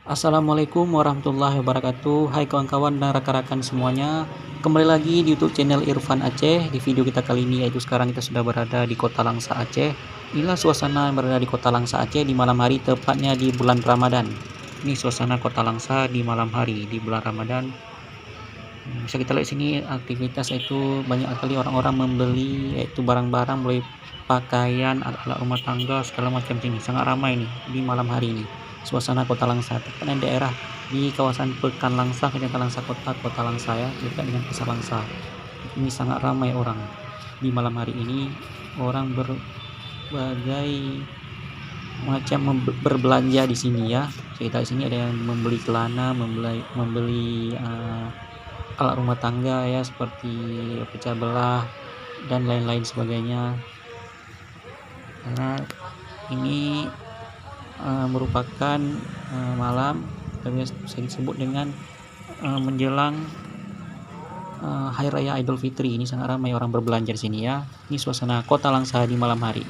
Assalamualaikum warahmatullahi wabarakatuh. Hai kawan-kawan dan rekan-rekan semuanya. Kembali lagi di YouTube channel Irfan Aceh. Di video kita kali ini yaitu sekarang kita sudah berada di Kota Langsa Aceh. Inilah suasana yang berada di Kota Langsa Aceh di malam hari, tepatnya di bulan Ramadan. Ini suasana Kota Langsa di malam hari di bulan Ramadan. Bisa kita lihat sini aktivitas itu banyak sekali orang-orang membeli yaitu barang-barang, mulai pakaian, alat-alat rumah tangga segala macam sini. Sangat ramai nih di malam hari ini. Suasana Kota Langsa, tepatnya daerah di kawasan Pekan Langsa, Kecamatan Langsa Kota Langsa ya, dekat dengan Pasar Langsa. Ini sangat ramai orang di malam hari ini. Orang berbagai macam berbelanja di sini ya. Kita di sini ada yang membeli celana, membeli alat rumah tangga ya, seperti pecah belah dan lain-lain sebagainya. Karena ini merupakan malam yang bisa disebut dengan menjelang Hari Raya Idul Fitri. Ini sangat ramai orang berbelanja di sini ya. Ini suasana Kota Langsa di malam hari.